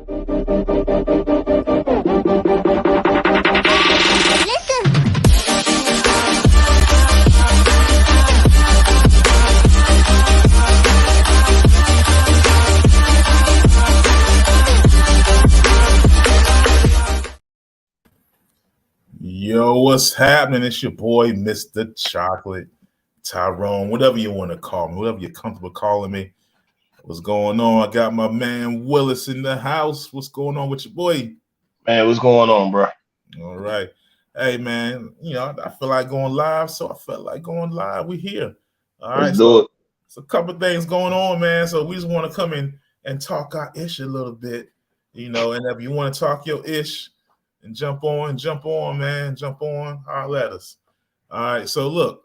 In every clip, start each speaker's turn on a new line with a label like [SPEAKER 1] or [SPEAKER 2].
[SPEAKER 1] Yo, what's happening? It's your boy, Mr. Chocolate, Tyrone, whatever you want to call me, whatever you're comfortable calling me. What's going on? I got my man Willis in the house. What's going on with your boy?
[SPEAKER 2] Man, what's going on, bro?
[SPEAKER 1] All right. Hey, man, I feel like going live, so I felt like going live. We here. All right.
[SPEAKER 2] Let's do it.
[SPEAKER 1] So a couple of things going on, man. So we just want to come in and talk our ish a little bit, and if you want to talk your ish, and jump on, man. Jump on, holler at us. All right, so look.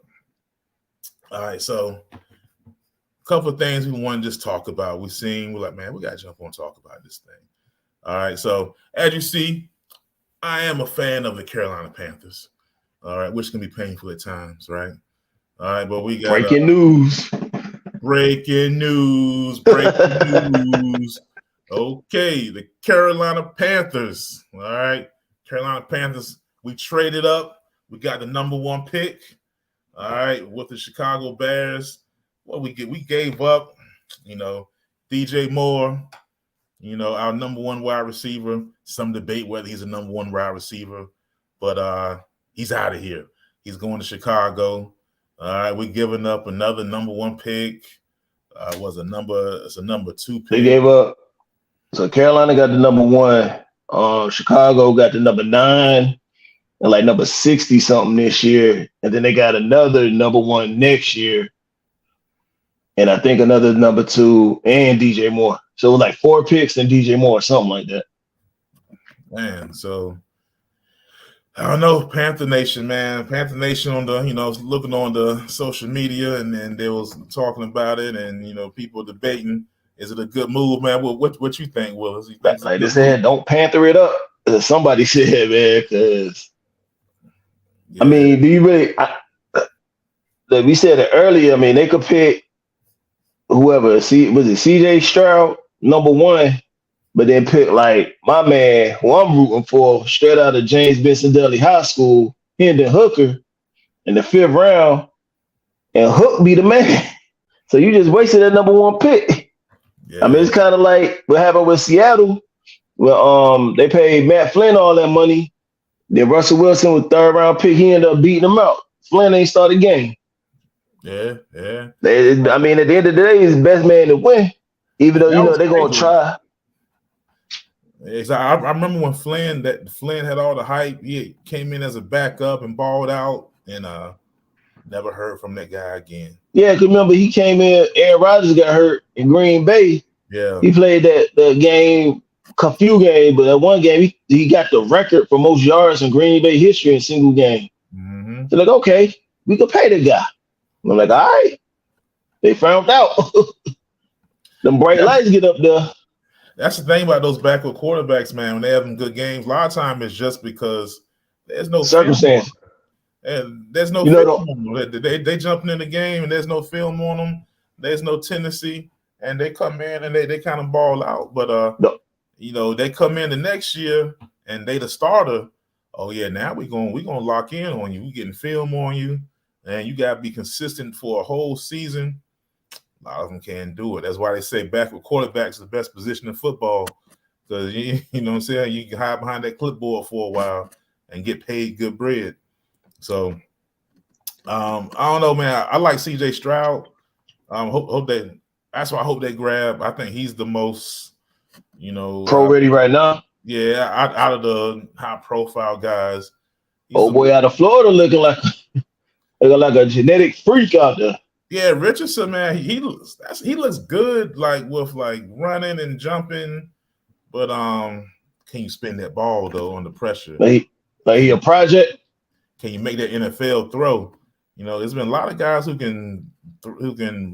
[SPEAKER 1] All right, so a couple of things we want to just talk about. We're like, man, we got to jump on and talk about this thing. All right, so as you see, I am a fan of the Carolina Panthers, all right, which can be painful at times, right? All right, but we got
[SPEAKER 2] breaking news.
[SPEAKER 1] Okay, the Carolina Panthers, all right. Carolina Panthers, we traded up. We got the number one pick, all right, with the Chicago Bears. What we gave up, DJ Moore, our number one wide receiver. Some debate whether he's a number one wide receiver, but he's out of here. He's going to Chicago. All right, we're giving up another number one pick. It's a number two pick.
[SPEAKER 2] They gave up. So Carolina got the number one. Chicago got the number 9 and like number 60 something this year, and then they got another number 1 next year, and I think another number 2 and DJ Moore. So it was like 4 picks and DJ Moore, something like that.
[SPEAKER 1] Man, so I don't know, Panther Nation, man. Panther Nation on the, looking on the social media, and then they was talking about it, and people debating. Is it a good move, man? What you think, Willis?
[SPEAKER 2] Like they said, don't Panther it up. Somebody said, man, because I mean, do you really? We said it earlier. I mean, they could pick whoever. Was it CJ Stroud, number 1, but then pick like my man, who I'm rooting for, straight out of James Vincent Dudley High School, Hendon Hooker, in the 5th round, and Hook be the man. So you just wasted that number 1 pick. Yeah. I mean, it's kind of like what happened with Seattle. Well, they paid Matt Flynn all that money. Then Russell Wilson was 3rd round pick. He ended up beating him out. Flynn ain't started the game.
[SPEAKER 1] Yeah.
[SPEAKER 2] I mean, at the end of the day, he's the best man to win. Even though they're gonna try.
[SPEAKER 1] I remember when Flynn had all the hype. He came in as a backup and balled out, and never heard from that guy again.
[SPEAKER 2] Yeah, because remember he came in. Aaron Rodgers got hurt in Green Bay.
[SPEAKER 1] Yeah,
[SPEAKER 2] he played that game, a few games, but that one game he got the record for most yards in Green Bay history in a single game.
[SPEAKER 1] Mm-hmm.
[SPEAKER 2] They're like, okay, we can pay the guy. I'm like, all right. They found out. Them bright lights get up there.
[SPEAKER 1] That's the thing about those backup quarterbacks, man. When they have them good games, a lot of time it's just because there's no
[SPEAKER 2] circumstance.
[SPEAKER 1] And there's no film on them. They jumping in the game and there's no film on them. There's no tendency, and they come in and they kind of ball out. But they come in the next year and they the starter. Oh yeah, now we gonna lock in on you. We getting film on you, and you gotta be consistent for a whole season. A lot of them can't do it. That's why they say backup quarterbacks is the best position in football, because you know what I'm saying. You can hide behind that clipboard for a while and get paid good bread. So, I don't know, man. I like CJ Stroud. That's why I hope they grab. I think he's the most,
[SPEAKER 2] pro ready right now.
[SPEAKER 1] Yeah, out of the high profile guys.
[SPEAKER 2] Boy out of Florida looking like a genetic freak out there.
[SPEAKER 1] Yeah, Richardson, man, he looks good, like with like running and jumping, but can you spin that ball though under pressure?
[SPEAKER 2] Like he a project.
[SPEAKER 1] Can you make that NFL throw? There's been a lot of guys who can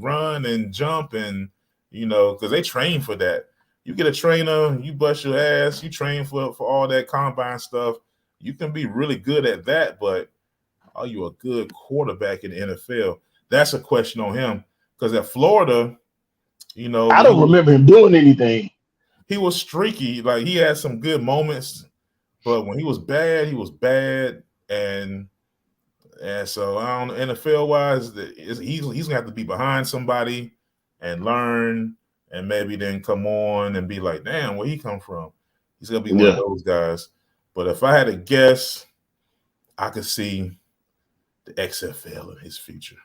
[SPEAKER 1] run and jump, and because they train for that. You get a trainer, you bust your ass, you train for all that combine stuff. You can be really good at that, but are you a good quarterback in the NFL? That's a question on him, because at Florida,
[SPEAKER 2] I don't remember him doing anything.
[SPEAKER 1] he was streaky. Like he had some good moments, but when he was bad, and so I don't know, NFL wise, he's gonna have to be behind somebody and learn, and maybe then come on and be like, damn, where he come from? He's gonna be one of those guys. But if I had to guess, I could see the XFL in his future.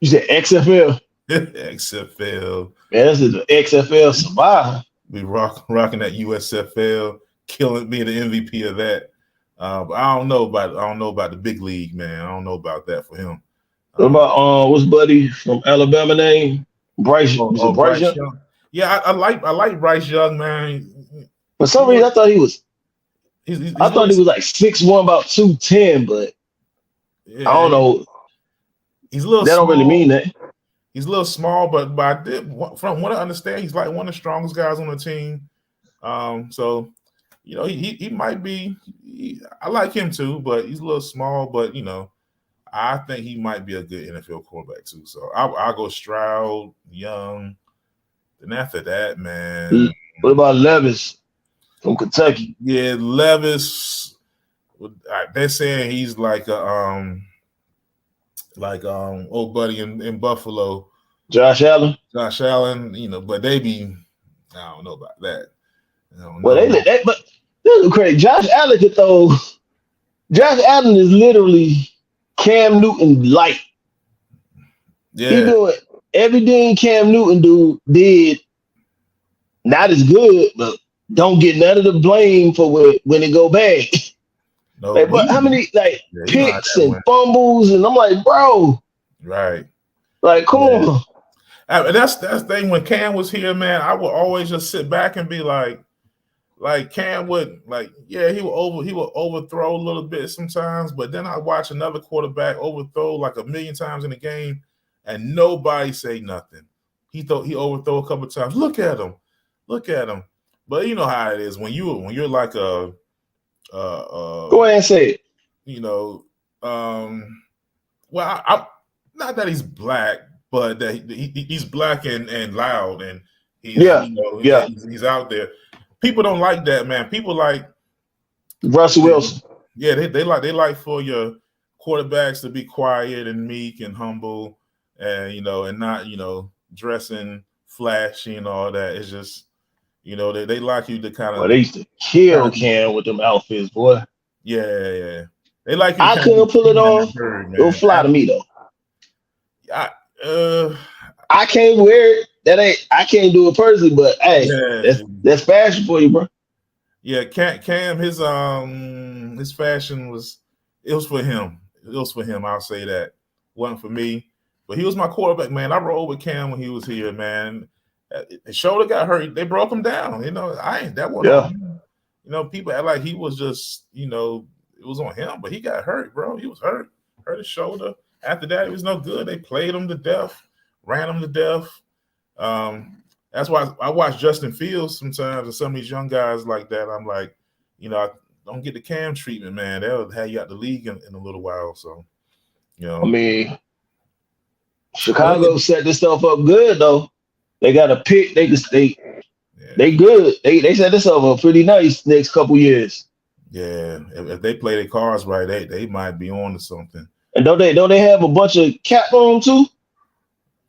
[SPEAKER 2] You said XFL?
[SPEAKER 1] XFL.
[SPEAKER 2] Man, this is the XFL survivor.
[SPEAKER 1] We rocking that USFL, being the MVP of that. But I don't know about the big league, man. I don't know about that for him.
[SPEAKER 2] What about what's buddy from Alabama name? Bryce. Bryce Young?
[SPEAKER 1] Yeah, I like Bryce Young, man.
[SPEAKER 2] For some reason, I thought he was. I thought he was like 6'1", about 210, but I don't know.
[SPEAKER 1] He's a little.
[SPEAKER 2] That
[SPEAKER 1] small.
[SPEAKER 2] Don't really mean that.
[SPEAKER 1] He's a little small, but from what I understand, he's like one of the strongest guys on the team. So you know, he might be. I like him too, but he's a little small. But you know, I think he might be a good NFL quarterback too. So I'll go Stroud, Young. Then after that, man.
[SPEAKER 2] What about Levis from Kentucky?
[SPEAKER 1] Yeah, Levis. They're saying he's like old buddy in Buffalo.
[SPEAKER 2] Josh Allen.
[SPEAKER 1] You know, but I don't know about that.
[SPEAKER 2] But this is crazy. Josh Allen could throw. Josh Allen is literally Cam Newton light.
[SPEAKER 1] Yeah.
[SPEAKER 2] He doing everything Cam Newton did. Not as good, but don't get none of the blame for when it go bad.
[SPEAKER 1] No,
[SPEAKER 2] but how many picks and fumbles, and I'm like, bro,
[SPEAKER 1] right?
[SPEAKER 2] Like, come on.
[SPEAKER 1] That's the thing. When Cam was here, man, I would always just sit back and be like Cam would he would overthrow a little bit sometimes, but then I watch another quarterback overthrow like a million times in the game, and nobody say nothing. He overthrow a couple of times. Look at him. But you know how it is when you're like a
[SPEAKER 2] go ahead and say it.
[SPEAKER 1] You know, well, I not that he's black, but that he's black and loud, and he's out there. People don't like that, man. People like
[SPEAKER 2] Russell Wilson.
[SPEAKER 1] Yeah, they like for your quarterbacks to be quiet and meek and humble, and and not dressing flashy and all that. It's just they like you to kind of.
[SPEAKER 2] They used to kill Cam with them outfits, boy.
[SPEAKER 1] Yeah. They like you.
[SPEAKER 2] I couldn't pull it off. It would fly to me though. I can't wear it. I can't do it personally, but hey, that's fashion for you, bro.
[SPEAKER 1] Yeah, Cam, his fashion was for him. It was for him. I'll say that. It wasn't for me, but he was my quarterback, man. I rolled with Cam when he was here, man. His shoulder got hurt. They broke him down. That wasn't. People act like he was just, it was on him, but he got hurt, bro. He was hurt his shoulder. After that, it was no good. They played him to death, ran him to death. That's why I watch Justin Fields sometimes and some of these young guys like that. I'm like, I don't get the Cam treatment, man. They'll have you out the league in a little while. So,
[SPEAKER 2] I mean, Chicago set this stuff up good though. They got a pick. They good. They set this up pretty nice next couple years.
[SPEAKER 1] Yeah, if they play their cards right, they might be on to something.
[SPEAKER 2] And don't they have a bunch of cap room too?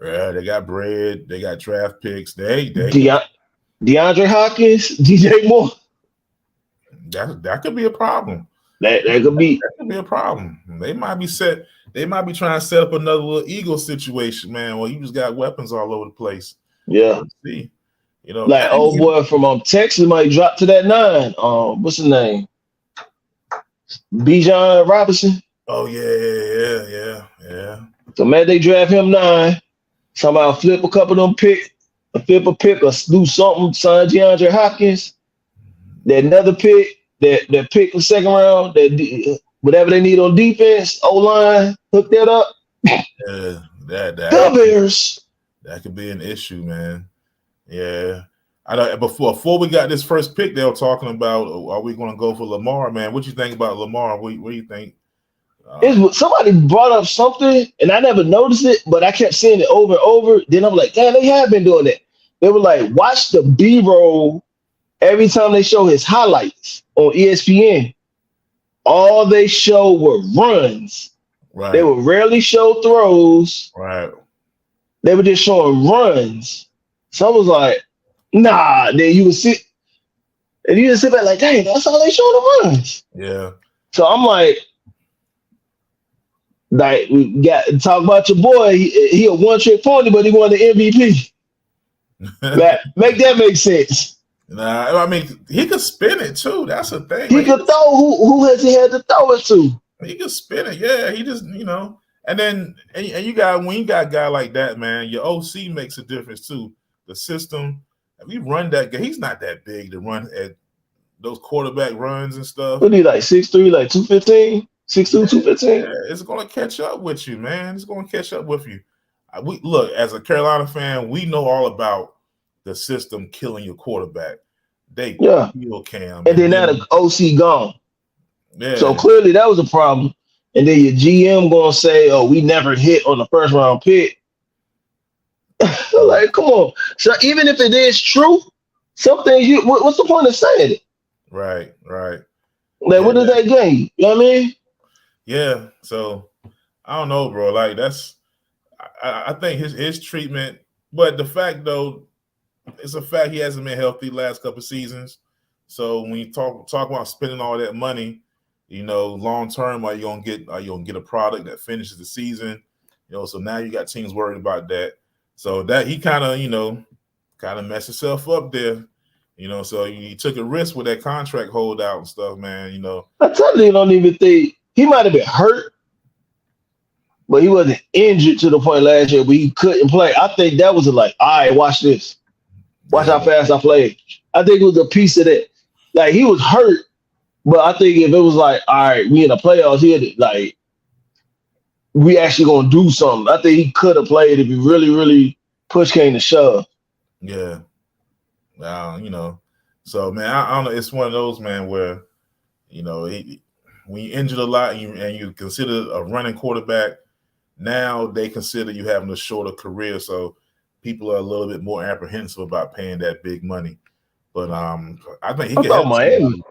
[SPEAKER 1] Yeah, they got bread. They got draft picks.
[SPEAKER 2] DeAndre Hopkins, DJ Moore.
[SPEAKER 1] That could be a problem.
[SPEAKER 2] That could be
[SPEAKER 1] a problem. They might be trying to set up another little ego situation, man. Well, you just got weapons all over the place.
[SPEAKER 2] Yeah.
[SPEAKER 1] Let's see.
[SPEAKER 2] Like old boy from Texas might drop to that 9. What's his name? Bijan Robinson.
[SPEAKER 1] Oh yeah.
[SPEAKER 2] So man, they draft him 9. Somehow flip a couple of them pick, or do something. Sign DeAndre Hopkins. That another pick, that pick in the second round. That whatever they need on defense, O-line, hook that up.
[SPEAKER 1] Yeah,
[SPEAKER 2] the Bears.
[SPEAKER 1] That could be an issue, man. Yeah. I know before we got this first pick, they were talking about, are we going to go for Lamar, man? What you think about Lamar? What do you think?
[SPEAKER 2] Somebody brought up something, and I never noticed it, but I kept seeing it over and over. Then I'm like, damn, they have been doing it. They were like, watch the B-roll every time they show his highlights on ESPN, all they show were runs.
[SPEAKER 1] Right.
[SPEAKER 2] They would rarely show throws.
[SPEAKER 1] Right.
[SPEAKER 2] They were just showing runs. So I was like, nah. Then you would sit, and you just sit back like, dang, that's all they show the runs.
[SPEAKER 1] Yeah.
[SPEAKER 2] So I'm like we got to talk about your boy. He a one-trick pony, but he won the MVP. Make that make sense.
[SPEAKER 1] Nah, I mean, he could spin it too. That's the thing.
[SPEAKER 2] He could throw. Who has he had to throw it to?
[SPEAKER 1] He could spin it. Yeah, he just, and then and you got when you got a guy like that, man, your OC makes a difference too. The system. If we run that guy, he's not that big to run at those quarterback runs and stuff.
[SPEAKER 2] What he like 6'3", like 215, 6'2", 215?
[SPEAKER 1] Yeah, it's gonna catch up with you, man. It's gonna catch up with you. We look, as a Carolina fan, we know all about the system killing your quarterback. They kill Cam,
[SPEAKER 2] and then now the OC gone.
[SPEAKER 1] Yeah.
[SPEAKER 2] So clearly that was a problem. And then your GM gonna say, "Oh, we never hit on the first round pick." Like, come on. So even if it is true, some things what's the point of saying it?
[SPEAKER 1] Right.
[SPEAKER 2] Like, what does that gain? You know what I mean?
[SPEAKER 1] Yeah. So I don't know, bro. Like I think his treatment, but the fact though, it's a fact he hasn't been healthy the last couple of seasons. So when you talk about spending all that money, long term, are you gonna get a product that finishes the season? So now you got teams worried about that. So that he kind of messed himself up there. So he took a risk with that contract holdout and stuff, man.
[SPEAKER 2] I totally don't even think he might have been hurt, but he wasn't injured to the point last year where he couldn't play. I think that was like, all right, watch this. Watch how fast I play. I think it was a piece of that. Like, he was hurt, but I think if it was like, all right, we in the playoffs here, like, we actually gonna do something. I think he could have played if he really, really push came to shove.
[SPEAKER 1] Yeah. So man, I don't know. It's one of those, man, where when you injured a lot and you consider a running quarterback, now they consider you having a shorter career. So people are a little bit more apprehensive about paying that big money. But I think he could help
[SPEAKER 2] Miami.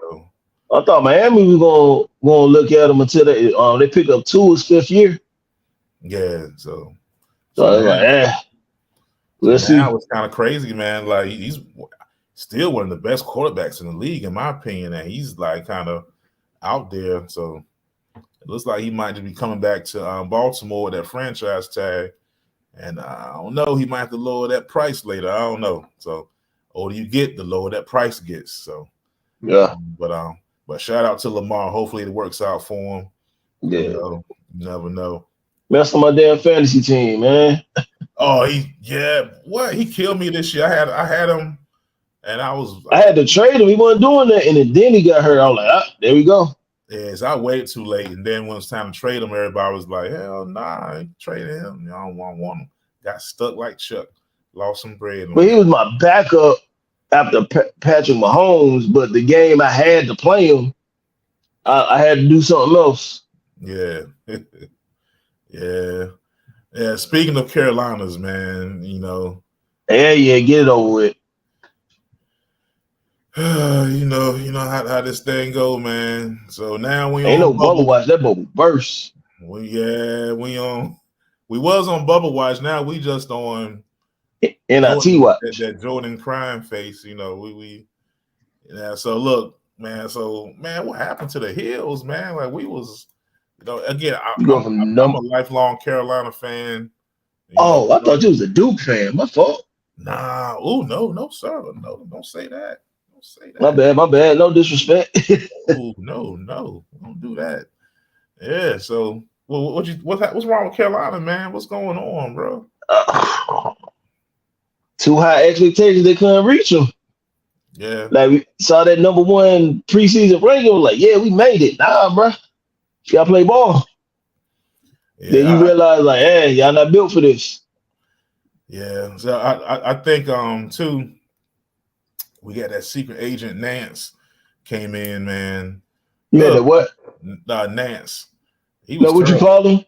[SPEAKER 2] I thought Miami was gonna look at him until they pick up his fifth year.
[SPEAKER 1] Yeah, so
[SPEAKER 2] I was like, we'll see.
[SPEAKER 1] Now it's kind of crazy, man. Like, he's still one of the best quarterbacks in the league, in my opinion, and he's like kind of out there. So it looks like he might just be coming back to Baltimore with that franchise tag. And I don't know, he might have to lower that price later. I don't know. So the older you get, the lower that price gets. So
[SPEAKER 2] yeah.
[SPEAKER 1] But shout out to Lamar. Hopefully it works out for him.
[SPEAKER 2] Yeah.
[SPEAKER 1] You never know.
[SPEAKER 2] Mess on my damn fantasy team, man.
[SPEAKER 1] Oh, what? He killed me this year. I had him, and I
[SPEAKER 2] had to trade him. He wasn't doing that, and then he got hurt. I was like, there we go.
[SPEAKER 1] Yes, I waited too late, and then when it's time to trade him, everybody was like, hell nah, I ain't trading him. I don't want him. Got stuck like Chuck. Lost some bread.
[SPEAKER 2] But he was my backup after Patrick Mahomes, but the game I had to play him, I had to do something else.
[SPEAKER 1] Yeah. Yeah. Speaking of Carolinas, man,
[SPEAKER 2] Yeah, get it over with.
[SPEAKER 1] You know how this thing go, man. So now we
[SPEAKER 2] ain't no Bubble Watch. That bubble burst.
[SPEAKER 1] We was on Bubble Watch. Now we just on
[SPEAKER 2] NIT Watch.
[SPEAKER 1] That Jordan crime face. So look, man. What happened to the Hills, man? Like, we was. Again, I'm a lifelong Carolina fan.
[SPEAKER 2] I thought you was a Duke fan. My fault.
[SPEAKER 1] Nah. Oh, no, sir. No, don't say that. Don't say that.
[SPEAKER 2] My bad. No disrespect.
[SPEAKER 1] Oh, no. Don't do that. Yeah, so what's wrong with Carolina, man? What's going on, bro?
[SPEAKER 2] Too high expectations, they couldn't reach them.
[SPEAKER 1] Yeah.
[SPEAKER 2] Like, we saw that number one preseason ranking, was like, yeah, we made it. Nah, bro. You gotta play ball. Yeah, then you realize, like, hey, y'all not built for this.
[SPEAKER 1] Yeah, so I think too, we got that secret agent Nance came in, man.
[SPEAKER 2] Yeah, the what?
[SPEAKER 1] Nance.
[SPEAKER 2] He was what you call him?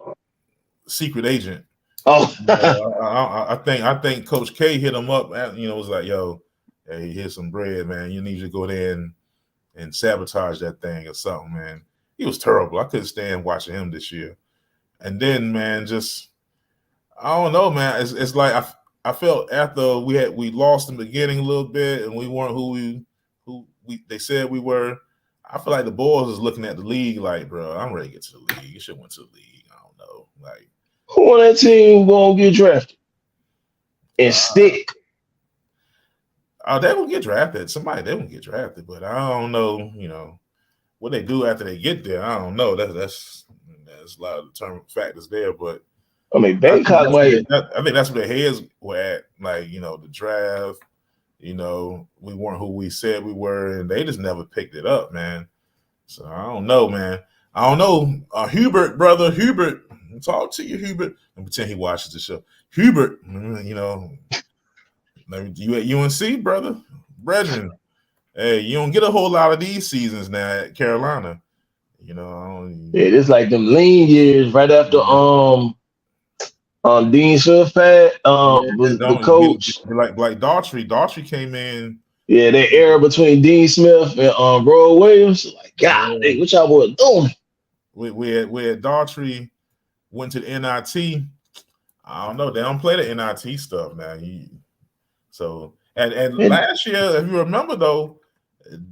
[SPEAKER 1] Secret agent.
[SPEAKER 2] Oh,
[SPEAKER 1] I think Coach K hit him up. Was like, yo, hey, here's some bread, man. You need to go there and sabotage that thing or something, man. He was terrible. I couldn't stand watching him this year. And then, man, just I don't know, man. It's like I felt after we lost in the beginning a little bit, and we weren't who they said we were. I feel like the boys is looking at the league like, bro, I'm ready to get to the league. You should have went to the league. I don't know, like
[SPEAKER 2] who on that team gonna get drafted and stick?
[SPEAKER 1] Oh, they will get drafted. They will get drafted, but I don't know. You know what they do after they get there. I don't know. That's a lot of determined factors there, but.
[SPEAKER 2] I mean, Bangkok.
[SPEAKER 1] I think that's where their heads were at. Like, you know, the draft. You know, we weren't who we said we were, and they just never picked it up, man. So I don't know, man. I don't know. Hubert, brother, Hubert. Talk to you, Hubert. And pretend he watches the show. Hubert, you know, you at UNC, brother, brethren. Hey, you don't get a whole lot of these seasons now at Carolina. You know,
[SPEAKER 2] it's like them lean years right after Dean Smith was the coach.
[SPEAKER 1] Like Daughtry. Daughtry came in.
[SPEAKER 2] Yeah, that era between Dean Smith and Roy Williams. Like, God, hey, what y'all boys doing?
[SPEAKER 1] We had Daughtry went to the NIT. I don't know. They don't play the NIT stuff now. And last year, if you remember though,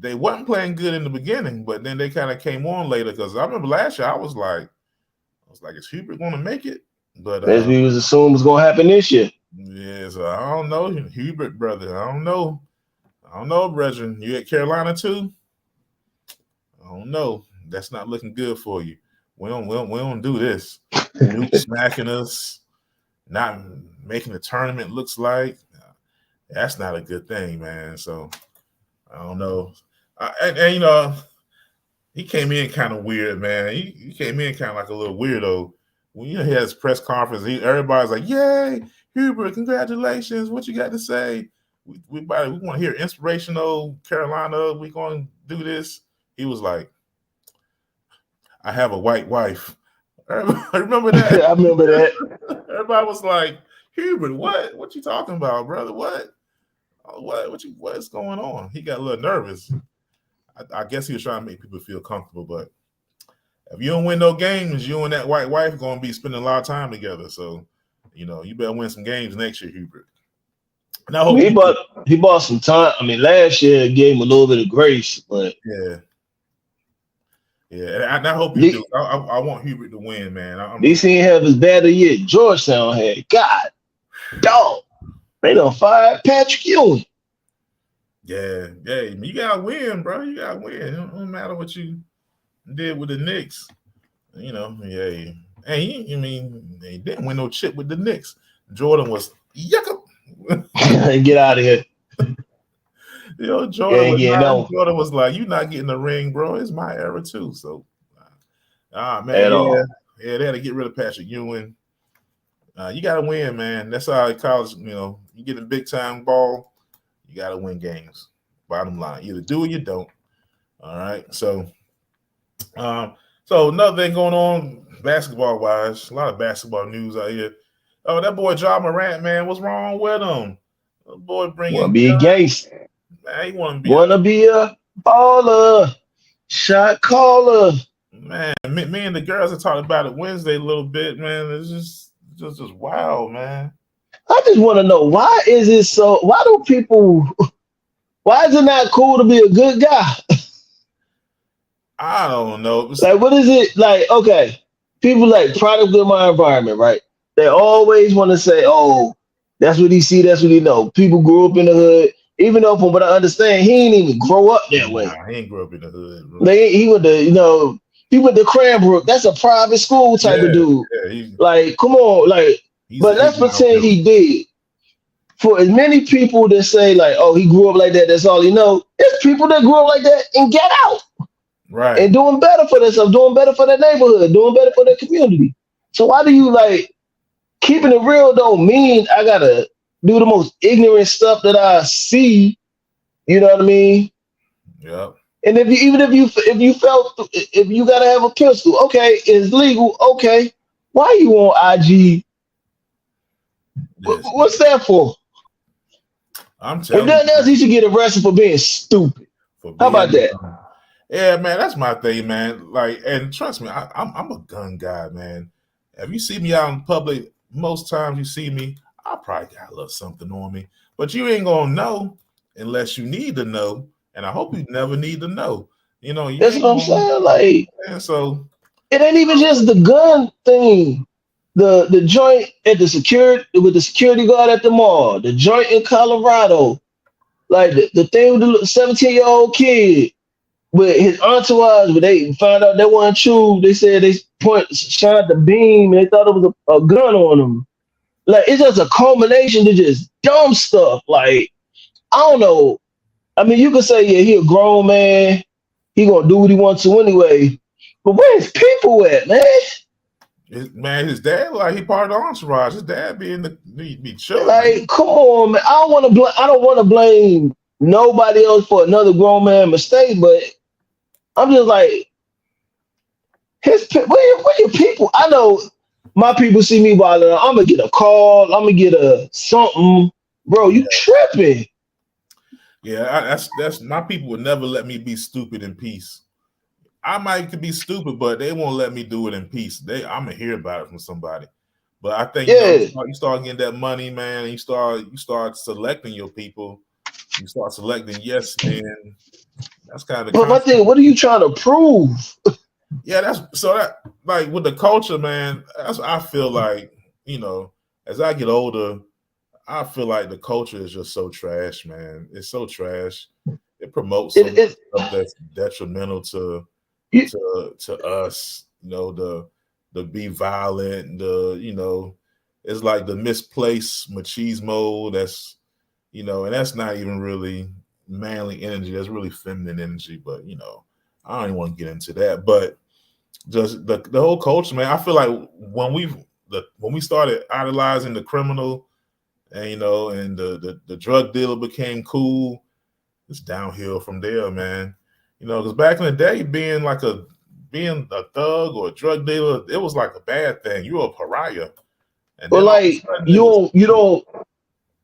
[SPEAKER 1] they wasn't playing good in the beginning, but then they kind of came on later. Because I remember last year, I was like, is Hubert going to make it? But
[SPEAKER 2] as we was assuming was gonna happen this year.
[SPEAKER 1] Yeah, so I don't know, Hubert, brother. I don't know, brethren. You at Carolina too? I don't know. That's not looking good for you. We don't do this. Nuke smacking us, not making the tournament looks like that's not a good thing, man. So I don't know. And you know, he came in kind of weird, man. He came in kind of like a little weirdo. When he had his press conference, everybody's like, "Yay, Hubert! Congratulations! What you got to say? We want to hear inspirational Carolina. We going to do this." He was like, "I have a white wife." Remember that?
[SPEAKER 2] I remember that.
[SPEAKER 1] Everybody was like, "Hubert, what? What you talking about, brother? What's going on?" He got a little nervous. I guess he was trying to make people feel comfortable, but. If you don't win no games, you and that white wife are going to be spending a lot of time together. So, you know, you better win some games next year, Hubert.
[SPEAKER 2] Now, he bought some time. I mean, last year gave him a little bit of grace, but
[SPEAKER 1] yeah. And I hope you do. I want Hubert to win, man.
[SPEAKER 2] DC ain't have his better yet. Georgetown had. God, dog. They done fired Patrick Ewing.
[SPEAKER 1] Yeah. You gotta win, bro. You gotta win. It don't matter what you did with the Knicks, you know. Yeah, and he didn't win no chip with the Knicks. Jordan was yucca.
[SPEAKER 2] Get out of here.
[SPEAKER 1] You know, Jordan was like, "You're not getting the ring, bro. It's my era too." So, man, they had to get rid of Patrick Ewing. You got to win, man. That's how college. You know, you get a big time ball, you got to win games. Bottom line, either do or you don't. All right, so. So another thing going on basketball wise, a lot of basketball news out here. Oh, that boy Ja Morant, man, what's wrong with him? The boy
[SPEAKER 2] wanna be a gangster.
[SPEAKER 1] Man, he wanna
[SPEAKER 2] be a baller, shot caller.
[SPEAKER 1] Man, me and the girls have talked about it Wednesday a little bit, man. It's just wild, man.
[SPEAKER 2] I just want to know why is it so? Why is it not cool to be a good guy?
[SPEAKER 1] I don't know.
[SPEAKER 2] Like, what is it like? Okay, people like product of my environment, right? They always want to say, "Oh, that's what he see, that's what he know." People grew up in the hood, even though from what I understand, he ain't even grow up that way.
[SPEAKER 1] Nah, he ain't grow up in the hood, bro.
[SPEAKER 2] He went to Cranbrook. That's a private school type of dude. Yeah, like, come on, like, but let's pretend he did. For as many people that say like, "Oh, he grew up like that," that's all he know. There's people that grew up like that and get out.
[SPEAKER 1] Right.
[SPEAKER 2] And doing better for themselves, doing better for their neighborhood, doing better for their community. So why do you like keeping it real don't mean I gotta do the most ignorant stuff that I see? You know what I mean?
[SPEAKER 1] Yeah.
[SPEAKER 2] And if you gotta have a pistol, okay, it's legal, okay. Why you on IG? What's that for?
[SPEAKER 1] I'm telling
[SPEAKER 2] you. If nothing else, he should get arrested for being stupid. How about that?
[SPEAKER 1] Yeah, man, that's my thing, man. Like, and trust me, I'm a gun guy, man. If you see me out in public, most times you see me, I probably got a little something on me. But you ain't gonna know unless you need to know. And I hope you never need to know. You know,
[SPEAKER 2] that's what I'm saying. Like,
[SPEAKER 1] and so
[SPEAKER 2] it ain't even just the gun thing. The joint at the security with the security guard at the mall, the joint in Colorado, like the thing with the 17-year-old kid with his entourage, but they found out that wasn't true. They said they shot the beam and they thought it was a gun on them. Like, it's just a culmination to just dumb stuff. Like, I don't know. I mean, you could say, yeah, he a grown man. He gonna do what he wants to anyway. But where's people at, man?
[SPEAKER 1] His dad, like, he part of the entourage. His dad be chill.
[SPEAKER 2] Like, come on, man. I don't want to blame nobody else for another grown man mistake, but I'm just like, where your people? I know my people see me while I'm gonna get a call. I'm gonna get a something, bro. You tripping?
[SPEAKER 1] Yeah, that's my people would never let me be stupid in peace. I might be stupid, but they won't let me do it in peace. I'm gonna hear about it from somebody. But I think you start getting that money, man. And you start selecting your people. You start selecting yes men. That's kind of.
[SPEAKER 2] But my thing, what are you trying to prove?
[SPEAKER 1] Yeah, that like with the culture, man. I feel like, you know, as I get older, I feel like the culture is just so trash, man. It's so trash. It promotes stuff that's detrimental to us. You know, the be violent, you know, it's like the misplaced machismo. That's, you know, and that's not even really manly energy. That's really feminine energy. But, you know, I don't even want to get into that. But just the whole culture, man. I feel like when we started idolizing the criminal, and you know, and the drug dealer became cool, it's downhill from there, man. You know, because back in the day, being a thug or a drug dealer, it was like a bad thing. You were a pariah.
[SPEAKER 2] But like you don't.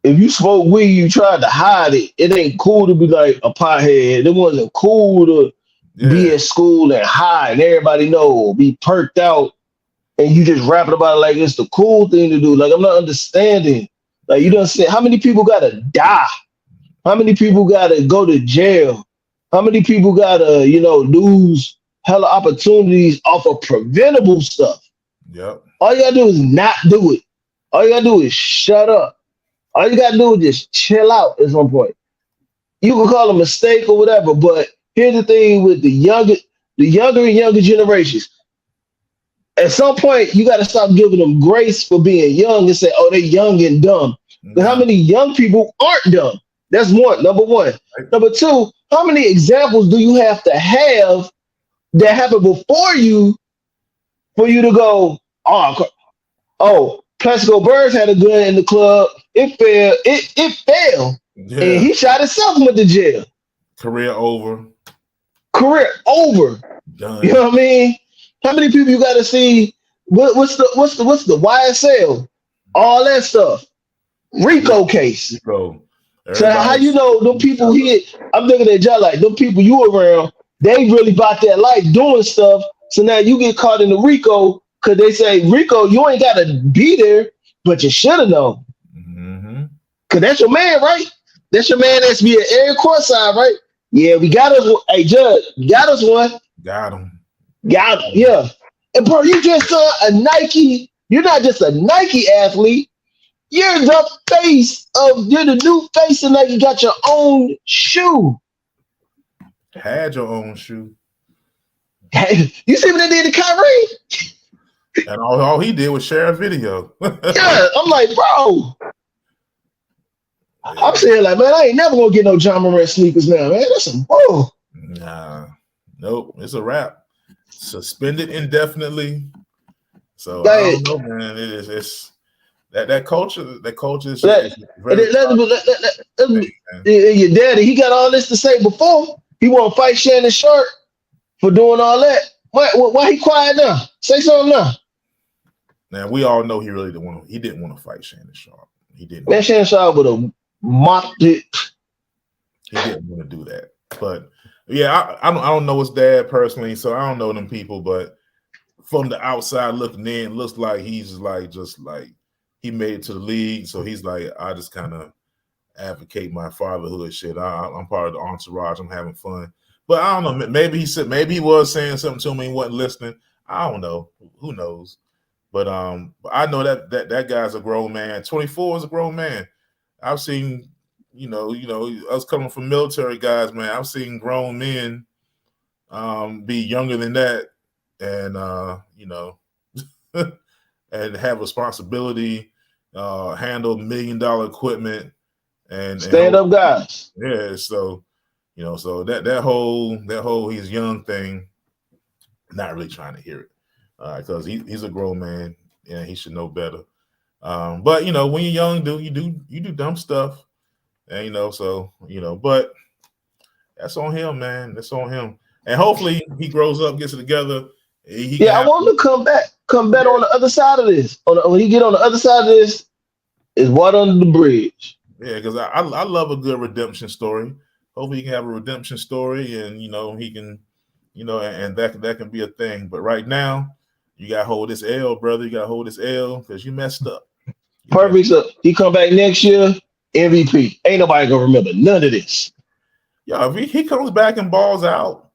[SPEAKER 2] If you smoke weed, you tried to hide it. It ain't cool to be like a pothead. It wasn't cool to be at school and hide and everybody know, be perked out, and you just rapping about it like it's the cool thing to do. Like, I'm not understanding. Like, you don't see how many people gotta die, how many people gotta go to jail, how many people gotta, you know, lose hella opportunities off of preventable stuff.
[SPEAKER 1] Yep.
[SPEAKER 2] All you gotta do is not do it. All you gotta do is shut up. All you gotta do is just chill out at some point. You can call it a mistake or whatever, but here's the thing with the younger and younger generations. At some point, you got to stop giving them grace for being young and say, "Oh, they're young and dumb." But how many young people aren't dumb? That's number one. Right. Number two, how many examples do you have to have that happened before you for you to go, "Oh, Plaxico Burress had a gun in the club. It failed. It failed, and he shot himself and went to jail.
[SPEAKER 1] Career over.
[SPEAKER 2] Done. You know what I mean? How many people you got to see? What's the YSL? All that stuff. RICO case.
[SPEAKER 1] RICO.
[SPEAKER 2] So how you know them people here? I'm looking at y'all like them people you around. They really about that life doing stuff. So now you get caught in the RICO because they say RICO, you ain't got to be there, but you should have known. Because that's your man, right? That's your man that's be at every courtside, right? Yeah, we got us. Hey, Judge, got us one.
[SPEAKER 1] Got him.
[SPEAKER 2] Yeah. And bro, you just a Nike. You're not just a Nike athlete. You're the new face of Nike. You got your own shoe.
[SPEAKER 1] Had your own shoe.
[SPEAKER 2] You see what they did to Kyrie?
[SPEAKER 1] And all he did was share a video.
[SPEAKER 2] Yeah, I'm like, bro. I'm saying, like, man, I ain't never gonna get no John Morant sneakers now, man. That's some bull.
[SPEAKER 1] Nah, nope, it's a wrap. Suspended indefinitely. So I don't know, man. It's that culture. That culture is very.
[SPEAKER 2] Your daddy, he got all this to say before. He want to fight Shannon Sharpe for doing all that. Why he quiet now? Say something now.
[SPEAKER 1] Now we all know he really didn't want to. He didn't want to fight Shannon Sharpe. He didn't.
[SPEAKER 2] Man, Shannon Sharpe would have mopped it.
[SPEAKER 1] He didn't want to do that, but yeah, I don't know his dad personally, so I don't know them people, but from the outside looking in, looks like he's just like he made it to the league, so he's like, I just kind of advocate my fatherhood shit. I'm part of the entourage. I'm having fun, but I don't know. Maybe he was saying something to me and wasn't listening. I don't know. Who knows? But I know that guy's a grown man. 24 is a grown man. I've seen, us coming from military guys, man. I've seen grown men be younger than that, and and have responsibility, handle $1 million equipment, and
[SPEAKER 2] stand up guys.
[SPEAKER 1] Yeah, so so that whole he's young thing, not really trying to hear it, because he's a grown man and he should know better. But when you're young, you do dumb stuff, and but that's on him, man. That's on him, and hopefully he grows up, gets it together.
[SPEAKER 2] I want him to come back on the other side of this. When he get on the other side of this, is water under the bridge.
[SPEAKER 1] Yeah, because I love a good redemption story. Hopefully he can have a redemption story, and he can, and that can be a thing. But right now, you gotta hold this L, brother. You gotta hold this L because you messed up.
[SPEAKER 2] Perfect. So he come back next year, MVP. Ain't nobody gonna remember none of this.
[SPEAKER 1] Yeah, if he comes back and balls out,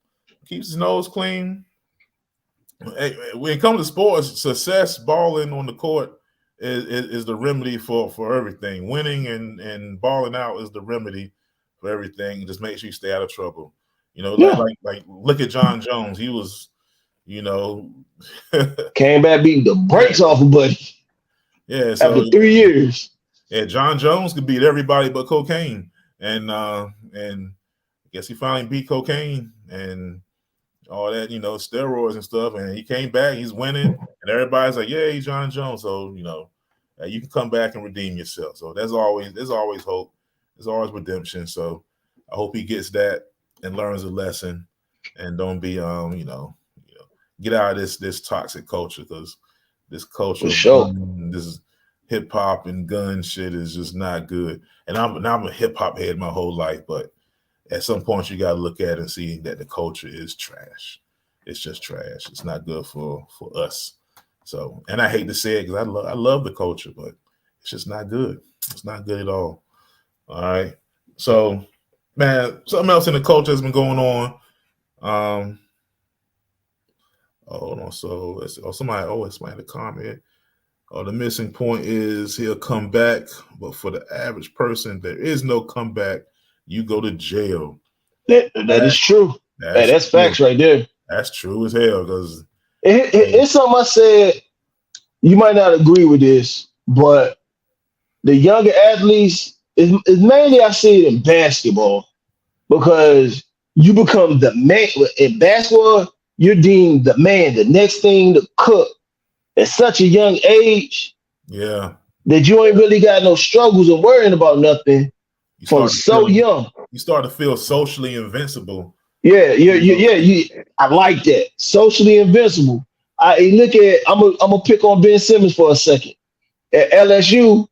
[SPEAKER 1] keeps his nose clean. When it comes to sports, success, balling on the court is the remedy for everything. Winning and balling out is the remedy for everything. Just make sure you stay out of trouble. Like look at John Jones. He was,
[SPEAKER 2] came back beating the brakes off of Buddy.
[SPEAKER 1] Yeah, so
[SPEAKER 2] after 3 years.
[SPEAKER 1] Yeah, John Jones could beat everybody but cocaine, and I guess he finally beat cocaine and all that, steroids and stuff, and he came back. He's winning, and everybody's like, "Yay, John Jones!" So you can come back and redeem yourself. So there's always hope. There's always redemption. So I hope he gets that and learns a lesson, and don't be get out of this toxic culture, because this culture, this hip hop and gun shit is just not good. And I'm a hip hop head my whole life, but at some point you gotta look at it and see that the culture is trash. It's just trash. It's not good for us. So, and I hate to say it because I love the culture, but it's just not good. It's not good at all. All right. So, man, something else in the culture has been going on. Hold on. So somebody had a comment. The missing point is he'll come back, but for the average person, there is no comeback. You go to jail.
[SPEAKER 2] That is true. That's facts right there.
[SPEAKER 1] That's true as hell, because
[SPEAKER 2] it's something I said. You might not agree with this, but the younger athletes is mainly, I see it in basketball, because you become the man in basketball. You're deemed the man, the next thing to cook at such a young age.
[SPEAKER 1] Yeah,
[SPEAKER 2] that you ain't really got no struggles or worrying about nothing from so young.
[SPEAKER 1] You start to feel socially invincible.
[SPEAKER 2] Yeah, I like that. Socially invincible. I'm gonna pick on Ben Simmons for a second. At LSU,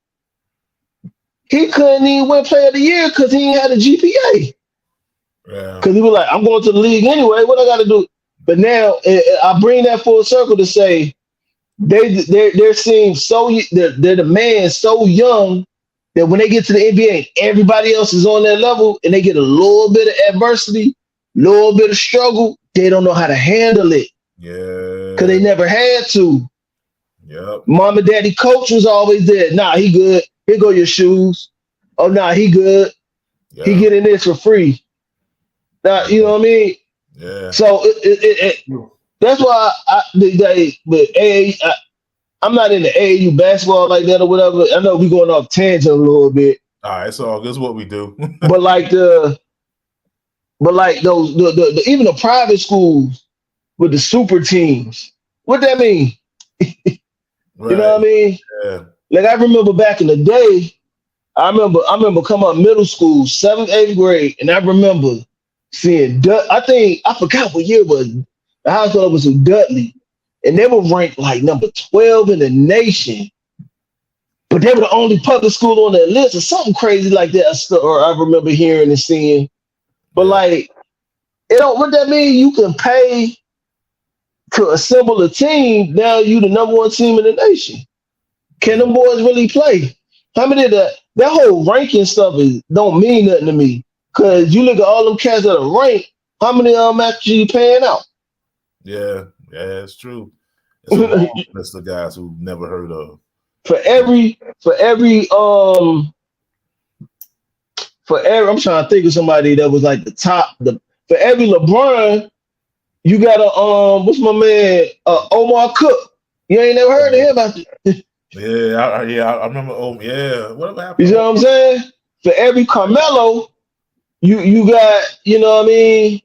[SPEAKER 2] he couldn't even win Player of the Year because he ain't had a GPA.
[SPEAKER 1] Yeah.
[SPEAKER 2] Because he was like, I'm going to the league anyway. What I got to do? But now I bring that full circle to say they're seeing they're the man so young that when they get to the NBA, everybody else is on their level, and they get a little bit of adversity, little bit of struggle, they don't know how to handle it.
[SPEAKER 1] Yeah.
[SPEAKER 2] Because they never had to.
[SPEAKER 1] Yep.
[SPEAKER 2] Mom and daddy coach was always there. Nah, he good. Here go your shoes. Oh, nah, he good. Yep. He getting this for free. Now, you know what I mean?
[SPEAKER 1] Yeah.
[SPEAKER 2] So that's why I'm not in the AAU basketball like that or whatever. I know we're going off tangent a little bit.
[SPEAKER 1] All right, so this is what we do.
[SPEAKER 2] but those even the private schools with the super teams, what that mean?
[SPEAKER 1] Right.
[SPEAKER 2] You know what I mean?
[SPEAKER 1] Yeah.
[SPEAKER 2] Like I remember back in the day, I remember coming up middle school, 7th, 8th grade, and I remember seeing I forgot what year it was. The high school was in Dudley, and they were ranked like number 12 in the nation but they were the only public school on that list or something crazy like that. Or I remember hearing and seeing. But like, it don't. What that mean? You can pay to assemble a team. Now you the number one team in the nation. Can them boys really play? How many of that whole ranking stuff don't mean nothing to me? Cause you look at all them cats that are ranked. How many of them actually paying out?
[SPEAKER 1] Yeah, it's true. It's a long list of guys who've never heard of.
[SPEAKER 2] For every I'm trying to think of somebody that was like the top. For every LeBron, you got a what's my man Omar Cook. You ain't never heard of him about it.
[SPEAKER 1] I remember. Oh yeah, whatever happened?
[SPEAKER 2] You know what I'm saying? For every Carmelo, you got, you know what I mean?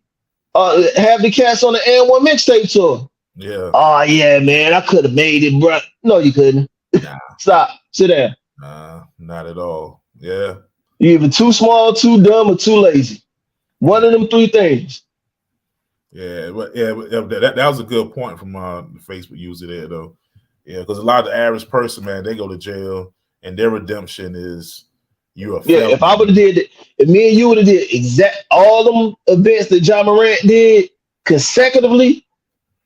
[SPEAKER 2] Have the cats on the N1 mixtape tour.
[SPEAKER 1] Yeah.
[SPEAKER 2] Oh yeah, man, I could have made it, bro. No, you couldn't.
[SPEAKER 1] Nah.
[SPEAKER 2] Stop. Sit down.
[SPEAKER 1] Nah, not at all. Yeah.
[SPEAKER 2] You're either too small, too dumb, or too lazy. One of them three things.
[SPEAKER 1] Yeah, but that was a good point from the Facebook user there, though. Yeah, because a lot of the average person, man, they go to jail, and their redemption is you're a felon.
[SPEAKER 2] Yeah, if I would have did it, if me and you would have did exact all them events that Ja Morant did consecutively,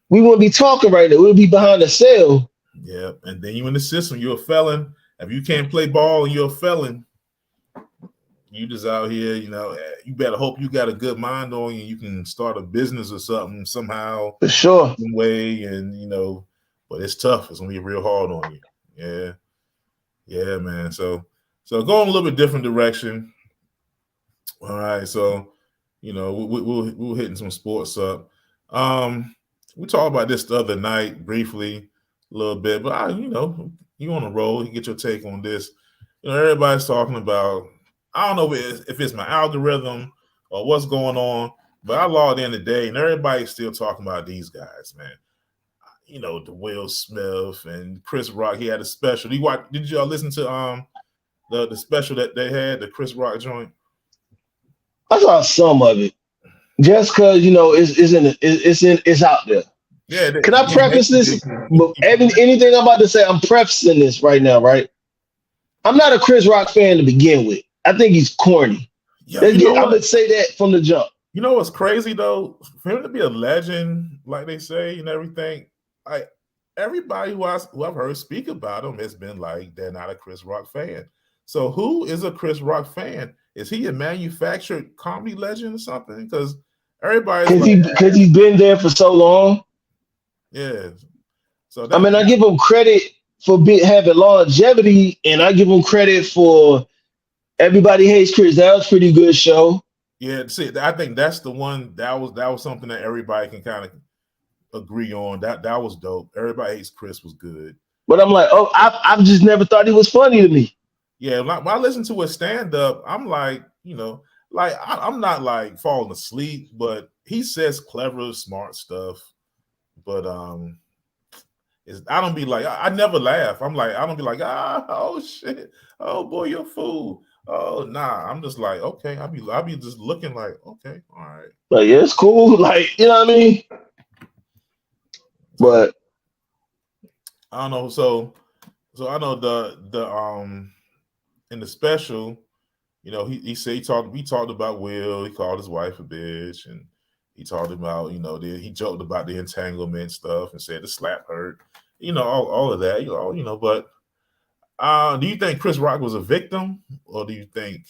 [SPEAKER 2] we wouldn't be talking right now. We would be behind a cell.
[SPEAKER 1] Yeah, and then you in the system, you're a felon. If you can't play ball and you're a felon, you just out here, you know, you better hope you got a good mind on you. You can start a business or something somehow.
[SPEAKER 2] For sure.
[SPEAKER 1] Some way, and, you know, but it's tough. It's going to be real hard on you. Yeah. Yeah, man. So going a little bit different direction. All right. So, you know, we're hitting some sports up. We talked about this the other night briefly, a little bit, but you know, you on a roll, you get your take on this. You know, everybody's talking about, I don't know if it's my algorithm or what's going on, but I logged in today and everybody's still talking about these guys, man. You know, the Will Smith and Chris Rock. He had a special. Did y'all listen to the special that they had, the Chris Rock joint?
[SPEAKER 2] I saw some of it, just because, you know, it's out there.
[SPEAKER 1] Yeah.
[SPEAKER 2] Can I preface this? Anything I'm about to say, I'm prefacing this right now, right? I'm not a Chris Rock fan to begin with. I think he's corny. Yeah, I'm gonna say that from the jump.
[SPEAKER 1] You know what's crazy though? For him to be a legend, like they say, and everything, like everybody who I've heard speak about him has been like they're not a Chris Rock fan. So who is a Chris Rock fan? Is he a manufactured comedy legend or something? Because everybody's
[SPEAKER 2] because he's been there for so long.
[SPEAKER 1] Yeah. So
[SPEAKER 2] I mean, I give him credit for having longevity, and I give him credit for Everybody Hates Chris. That was a pretty good show.
[SPEAKER 1] Yeah, see, I think that's the one that was something that everybody can kind of agree on. That was dope. Everybody Hates Chris was good.
[SPEAKER 2] But I'm like, I've just never thought he was funny to me.
[SPEAKER 1] Yeah, when I listen to his stand-up, I'm like, you know, like I'm not like falling asleep, but he says clever, smart stuff. But I don't be like, I never laugh. I'm like, I don't be like, oh shit, oh boy, you're a fool. Oh nah, I'm just like, okay. I'll be just looking like, okay, all right.
[SPEAKER 2] Like, yeah, it's cool. Like, you know what I mean? But
[SPEAKER 1] I don't know. So I know the in the special, you know, he said we talked about Will. He called his wife a bitch, and he talked about, you know, he joked about the entanglement stuff and said the slap hurt. You know, all of that. You know, but. Do you think Chris Rock was a victim, or do you think?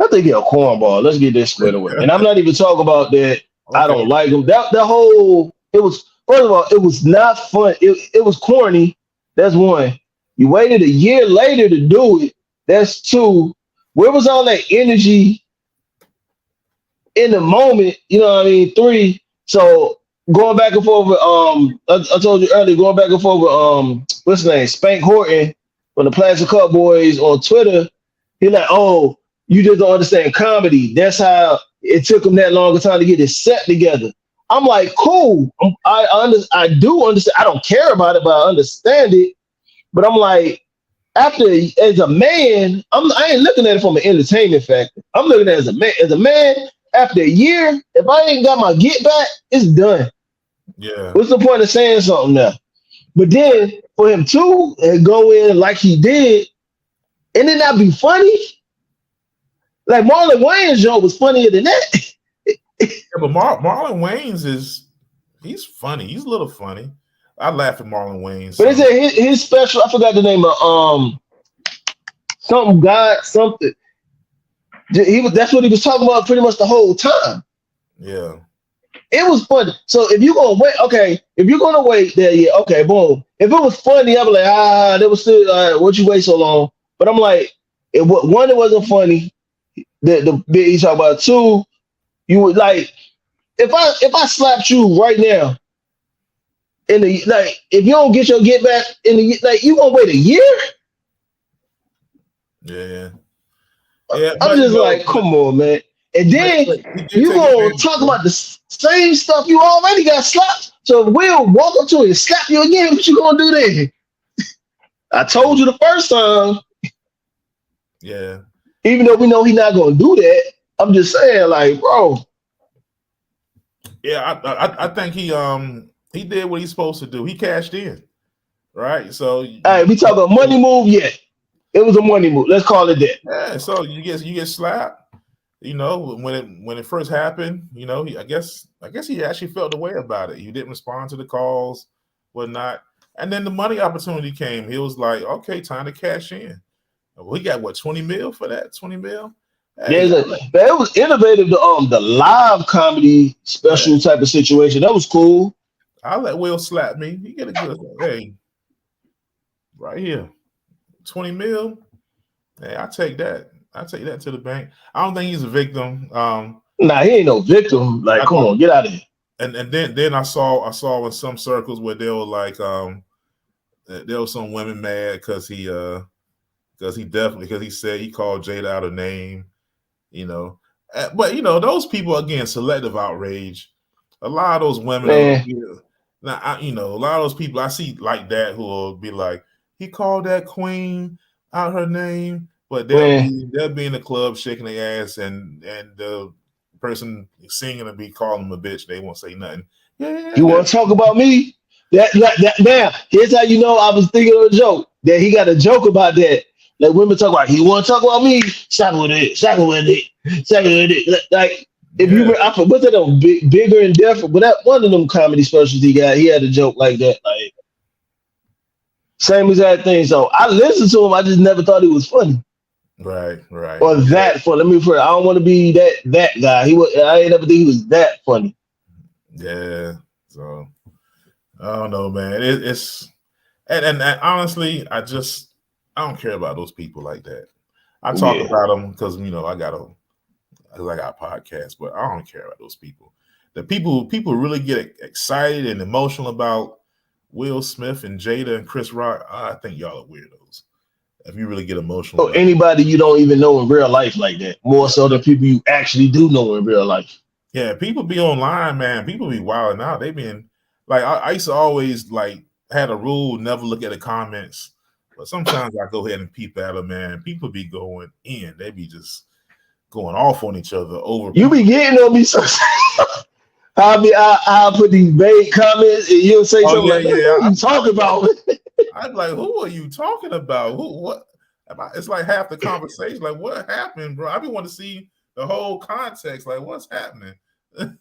[SPEAKER 2] I think he's a cornball. Let's get this squared away. And I'm not even talking about that. Okay. I don't like him. That whole, it was, first of all, it was not fun. It was corny. That's one. You waited a year later to do it. That's two. Where was all that energy in the moment? You know what I mean? Three. So going back and forth with I told you earlier, going back and forth with what's his name? Spank Horton. When the Plastic Cup Boys on Twitter, he's like, oh, you just don't understand comedy. That's how it took him that long a time to get his set together. I'm like, cool. I do understand. I don't care about it, but I understand it. But I'm like, as a man, I ain't looking at it from an entertainment factor. I'm looking at it as a man, after a year, if I ain't got my get back, it's done.
[SPEAKER 1] Yeah.
[SPEAKER 2] What's the point of saying something now? But then for him to go in like he did, and then that'd be funny. Like Marlon Wayans' joke was funnier than that.
[SPEAKER 1] Yeah, but Marlon Wayans he's funny. He's a little funny. I laugh at Marlon Wayans.
[SPEAKER 2] But they said his special, I forgot the name of something. That's what he was talking about pretty much the whole time.
[SPEAKER 1] Yeah.
[SPEAKER 2] It was funny. So if you're gonna wait, okay. If you're gonna wait there, yeah, okay, boom. If it was funny, I'd be like, that was still what you wait so long? But I'm like, it wasn't funny. The bit he talking about. Two, you would like if I slapped you right now if you don't get your get back in the you gonna wait a year?
[SPEAKER 1] Yeah.
[SPEAKER 2] I'm just like, come on, man. And then you gonna talk about the same stuff you already got slapped. So if Will walk up to you and slap you again, what you gonna do then? I told you the first time.
[SPEAKER 1] Yeah.
[SPEAKER 2] Even though we know he's not gonna do that, I'm just saying, like, bro.
[SPEAKER 1] Yeah, I think he did what he's supposed to do. He cashed in, right? So,
[SPEAKER 2] all right, we talk about money move. Yeah, it was a money move. Let's call it that.
[SPEAKER 1] Yeah. So you get slapped. You know, when it first happened, you know, I guess he actually felt the way about it. He didn't respond to the calls, whatnot. And then the money opportunity came. He was like, okay, time to cash in. We got what, 20 mil for that? 20 mil?
[SPEAKER 2] Hey, yeah, but it was innovative. The live comedy special type of situation. That was cool.
[SPEAKER 1] I'll let Will slap me. He get a good hey, right here. 20 mil. Hey, I take that. I take that to the bank. I don't think he's a victim.
[SPEAKER 2] Nah, he ain't no victim. Like, come on, get out of here.
[SPEAKER 1] And then I saw in some circles where they were like, there was some women mad because he said he called Jada out of name, you know. But you know, those people, again, selective outrage. A lot of those women, a lot of those people I see like that who will be like, he called that queen out her name, but they'll be in the club shaking their ass, and the person singing will be calling them a bitch. They won't say nothing. Yeah.
[SPEAKER 2] You want to talk about me? That now, here's how you know I was thinking of a joke. That he got a joke about that. Like women talk about, he want to talk about me? Shaka with it. Like if you what's that on Bigger and Different? But that one of them comedy specials he got, he had a joke like that. Like same exact thing. So I listened to him. I just never thought he was funny.
[SPEAKER 1] Right.
[SPEAKER 2] Or that funny. I don't want to be that guy. I ain't never think he was that funny.
[SPEAKER 1] Yeah. So I don't know, man. It's and honestly, I don't care about those people like that. I talk about them because I got a podcast, but I don't care about those people. The people really get excited and emotional about Will Smith and Jada and Chris Rock. I think y'all are weirdos. If you really get emotional.
[SPEAKER 2] So anybody you don't even know in real life like that, more so than people you actually do know in real life.
[SPEAKER 1] Yeah, people be online, man. People be wilding out. They been like, I used to always like had a rule, never look at the comments. But sometimes I go ahead and peep at them, man. People be going in. They be just going off on each other over.
[SPEAKER 2] You be getting on me so. I'll put these vague comments and you'll say something like, what are you talking about?
[SPEAKER 1] I'm like, who are you talking about? What? It's like half the conversation. Like, what happened, bro? I be wanting to see the whole context. Like, what's happening?
[SPEAKER 2] I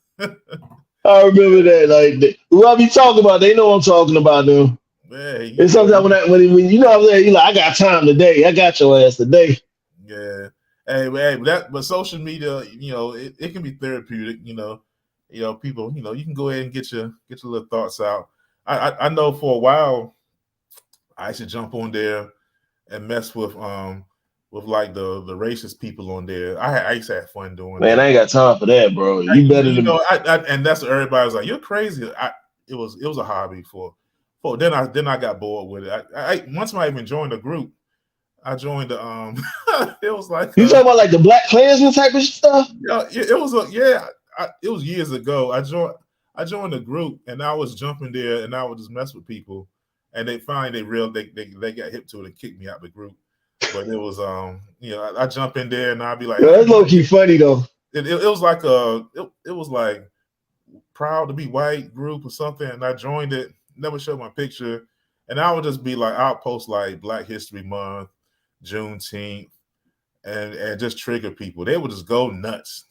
[SPEAKER 2] remember that. Like, who I be talking about, they know I'm talking about them.
[SPEAKER 1] Man,
[SPEAKER 2] and sometimes when you know what I'm saying, you like, I got time today. I got your ass today.
[SPEAKER 1] Yeah. But social media, it can be therapeutic. People, you can go ahead and get your little thoughts out. I know for a while, I should jump on there and mess with like the racist people on there. I used to have fun doing.
[SPEAKER 2] Man, I ain't got time for that, bro. You better than me.
[SPEAKER 1] And that's what everybody was like, you're crazy. It was a hobby for then I got bored with it. I once I even joined a group. I joined the it was like
[SPEAKER 2] you talking about like the Black Klansman type of stuff.
[SPEAKER 1] Yeah, it was years ago. I joined a group and I was jumping there and I would just mess with people, and they finally they got hip to it and kicked me out the group. But it was I jump in there and I'd be like,
[SPEAKER 2] that's low key funny though.
[SPEAKER 1] It was like it was like Proud to Be White group or something, and I joined it. Never showed my picture, and I would just be like, I'll post like Black History Month, Juneteenth, and just trigger people. They would just go nuts.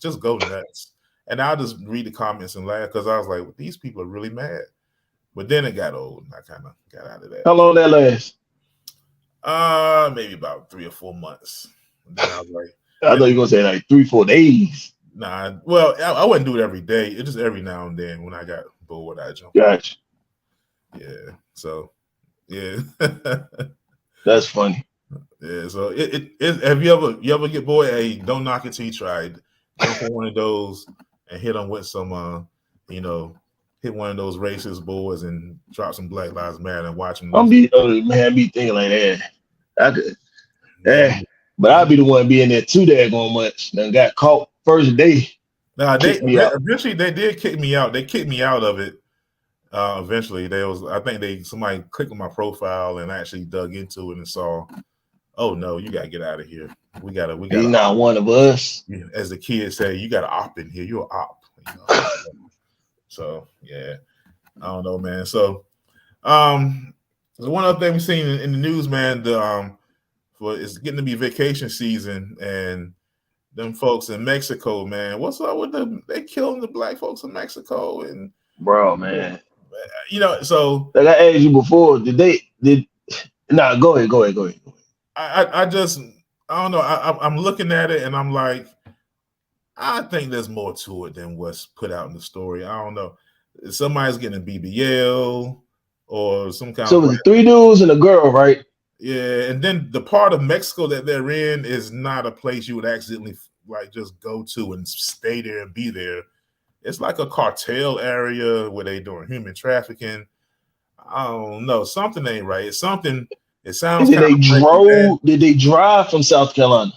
[SPEAKER 1] And I'll just read the comments and laugh because I was like, well, these people are really mad. But then it got old and I kind of got out of that.
[SPEAKER 2] How long that last?
[SPEAKER 1] Maybe about 3 or 4 months. And then I was like,
[SPEAKER 2] I thought you were going to say like 3-4 days.
[SPEAKER 1] Nah, well, I wouldn't do it every day. It's just every now and then when I got bored, I jump.
[SPEAKER 2] Gotcha.
[SPEAKER 1] Yeah. So, yeah.
[SPEAKER 2] That's funny.
[SPEAKER 1] Yeah. So, have you ever get bored? Hey, don't knock it till you try. Jump on one of those and hit them with some, hit one of those racist boards and drop some Black Lives Matter and watch them.
[SPEAKER 2] I be thinking like that. I could, yeah. But I'd be the one being there too daggone much. Then got caught first day.
[SPEAKER 1] Nah, eventually they did kick me out. They kicked me out of it. Eventually, I think somebody clicked on my profile and actually dug into it and saw, oh no, you gotta get out of here. We gotta.
[SPEAKER 2] He's not one of us.
[SPEAKER 1] As the kids say, you gotta opt in here. You're an op. So yeah, I don't know, man. So, there's one other thing we've seen in the news, man. It's getting to be vacation season, and them folks in Mexico, man. What's up with them? They killing the black folks in Mexico, and
[SPEAKER 2] bro, man.
[SPEAKER 1] So
[SPEAKER 2] like I asked you before, Nah, go ahead.
[SPEAKER 1] I don't know. I'm looking at it and I'm like, I think there's more to it than what's put out in the story. I don't know. Somebody's getting a BBL or some kind
[SPEAKER 2] of. So it's 3 dudes and a girl, right?
[SPEAKER 1] Yeah, and then the part of Mexico that they're in is not a place you would accidentally like just go to and stay there and be there. It's like a cartel area where they doing human trafficking. I don't know. Something ain't right. It's something. It sounds.
[SPEAKER 2] Did they drive from South Carolina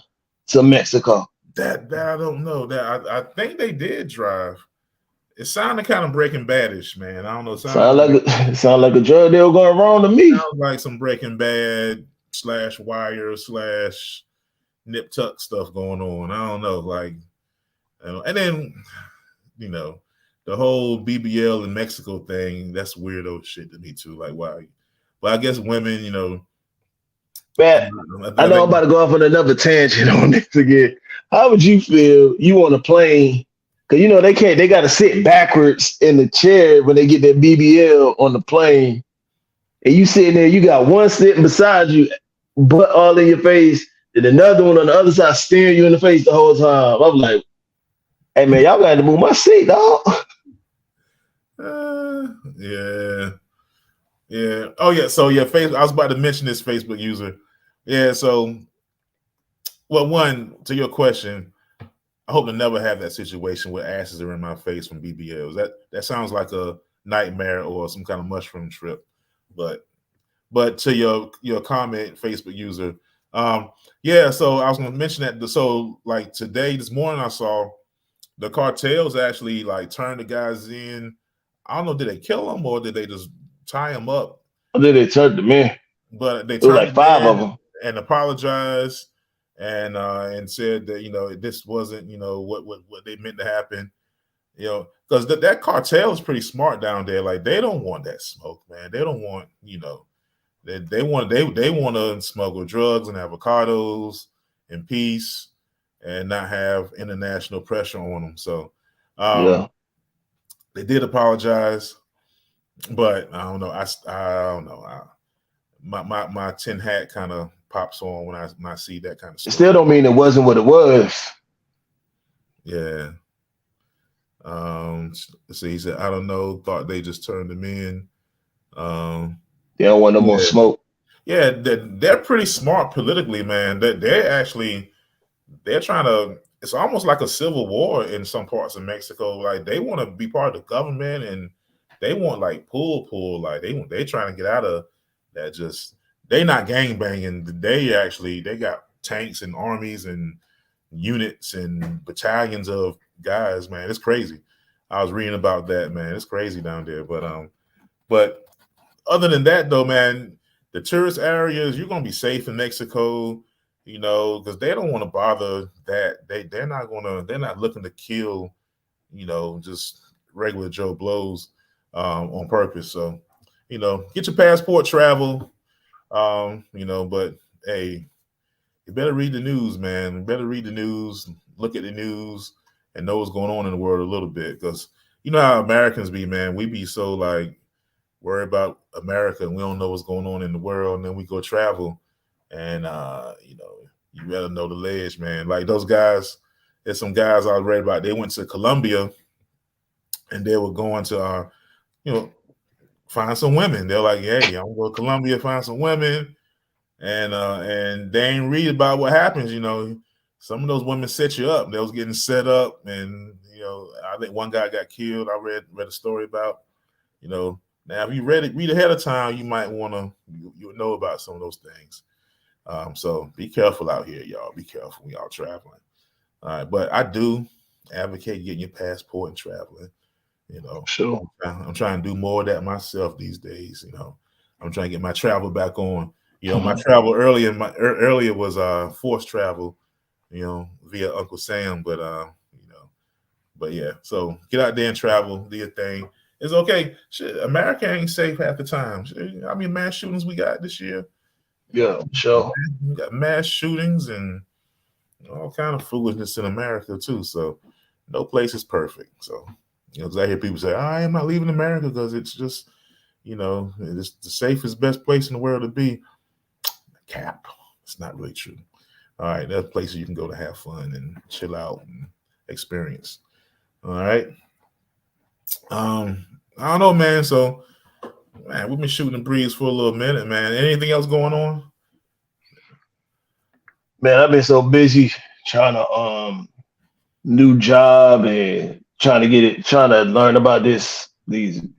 [SPEAKER 2] to Mexico?
[SPEAKER 1] That I don't know. That I think they did drive. It sounded kind of Breaking Badish, man. I don't know.
[SPEAKER 2] Sound like a drug deal going wrong to me.
[SPEAKER 1] Sounds like some Breaking Bad / Wire / Nip Tuck stuff going on. I don't know. Like, and then the whole BBL in Mexico thing. That's weirdo shit to me too. Like, why? But I guess women,
[SPEAKER 2] Man, I know I'm about to go off on another tangent on this again. How would you feel? You on a plane? Because they got to sit backwards in the chair when they get their BBL on the plane, and you sitting there. You got one sitting beside you, butt all in your face, and another one on the other side staring you in the face the whole time. I'm like, hey man, y'all got to move my seat, dog.
[SPEAKER 1] Yeah. Oh yeah. So yeah, Facebook. I was about to mention this Facebook user. Yeah. So, well, to your question, I hope to never have that situation where asses are in my face from BBLs. That sounds like a nightmare or some kind of mushroom trip. But to your comment, Facebook user, yeah. So I was going to mention that. So like today, this morning, I saw the cartels actually like turn the guys in. I don't know, did they kill them or did they just tie them up?
[SPEAKER 2] Or did they turn them in?
[SPEAKER 1] But they
[SPEAKER 2] turned like 5 of them
[SPEAKER 1] and apologized and said that this wasn't what they meant to happen. Because that cartel is pretty smart down there. Like they don't want that smoke, man. They don't want they want to smuggle drugs and avocados in peace and not have international pressure on them. So they did apologize, but I don't know. I don't know. My tin hat kind of pops on when I see that kind of stuff.
[SPEAKER 2] It still don't mean it wasn't what it was.
[SPEAKER 1] Yeah. So he said, I don't know. Thought they just turned them in.
[SPEAKER 2] They don't want no more smoke.
[SPEAKER 1] Yeah, they're pretty smart politically, man. They're trying to. It's almost like a civil war in some parts of Mexico. Like they want to be part of the government, and they want like pull. Like they trying to get out of that. Just they not gang banging. They got tanks and armies and units and battalions of guys. Man, it's crazy. I was reading about that, man. It's crazy down there. But other than that, though, man, the tourist areas, you're gonna be safe in Mexico. Because they don't want to bother that. They're not looking to kill, just regular Joe Blows on purpose. So, get your passport, travel, but hey, you better read the news, man. You better read the news, look at the news, and know what's going on in the world a little bit. Because you know how Americans be, man. We be so like worried about America, and we don't know what's going on in the world. And then we go travel, and you know, you better know the ledge, man. Like those guys, there's some guys I read about. They went to Colombia, and they were going to, you know, find some women. They're like, hey, I'm going to Colombia, find some women. And they ain't read about what happens, you know. Some of those women set you up. They was getting set up, and you know, I think one guy got killed. I read a story about, you know. Now, if you read ahead of time, you might want to you know about some of those things. So be careful out here, y'all. Be careful when y'all traveling. All right, but I do advocate getting your passport and traveling. You know,
[SPEAKER 2] sure.
[SPEAKER 1] I'm trying to do more of that myself these days. You know, I'm trying to get my travel back on. You know, my travel earlier was forced travel, you know, via Uncle Sam. But you know, but yeah. So get out there and travel, do your thing. It's okay. Shit, America ain't safe half the time. Shit, I mean, mass shootings we got this year.
[SPEAKER 2] Yeah, sure.
[SPEAKER 1] We got mass shootings and all kind of foolishness in America too. So no place is perfect. So you know, because I hear people say, I am not leaving America because it's just, you know, it's the safest, best place in the world to be. Cap. It's not really true. All right, there's places you can go to have fun and chill out and experience. All right. I don't know, man. So, man, we've been shooting the breeze for a little minute, man. Anything else going on?
[SPEAKER 2] Man, I've been so busy trying to new job and trying to learn about these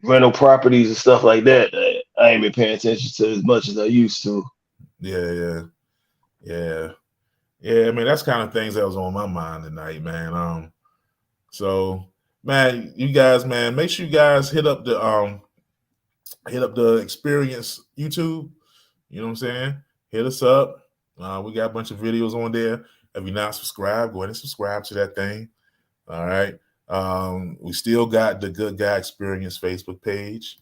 [SPEAKER 2] rental properties and stuff like that. I ain't been paying attention to as much as I used to.
[SPEAKER 1] Yeah. I mean, that's kind of things that was on my mind tonight, man. So, man, you guys, man, make sure you guys hit up the Experience YouTube. You know what I'm saying? Hit us up. We got a bunch of videos on there. If you're not subscribed, go ahead and subscribe to that thing. All right. We still got the Good Guy Experience Facebook page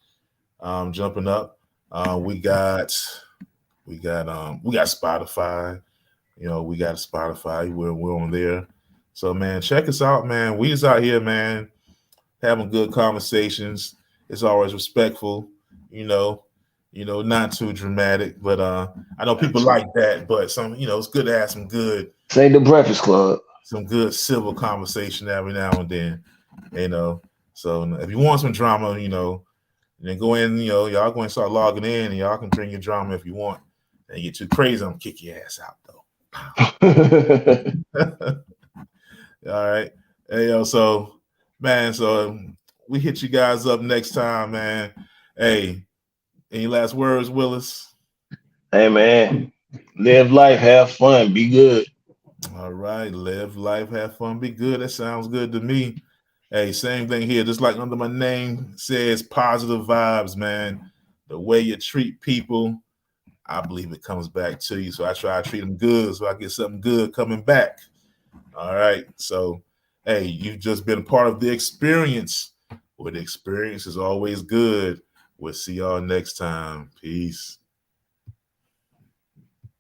[SPEAKER 1] jumping up. We got Spotify. You know, we got Spotify. We're on there. So, man, check us out, man. We is out here, man, having good conversations. It's always respectful, you know, not too dramatic, but I know people like that, but some, you know, it's good to have some good.
[SPEAKER 2] Say the Breakfast Club.
[SPEAKER 1] Some good civil conversation every now and then, you know. So if you want some drama, you know, then go in, you know, y'all go and start logging in, and y'all can bring your drama if you want. And you get too crazy, I'm gonna kick your ass out though. All right. Hey, yo, so man, so we hit you guys up next time, man. Hey, any last words, Willis?
[SPEAKER 2] Hey, man, live life, have fun, be good.
[SPEAKER 1] All right, live life, have fun, be good. That sounds good to me. Hey, same thing here. Just like under my name says, positive vibes, man. The way you treat people, I believe it comes back to you. So I try to treat them good so I get something good coming back. All right. So, hey, you've just been a part of the experience. Where the experience is always good. We'll see y'all next time. Peace.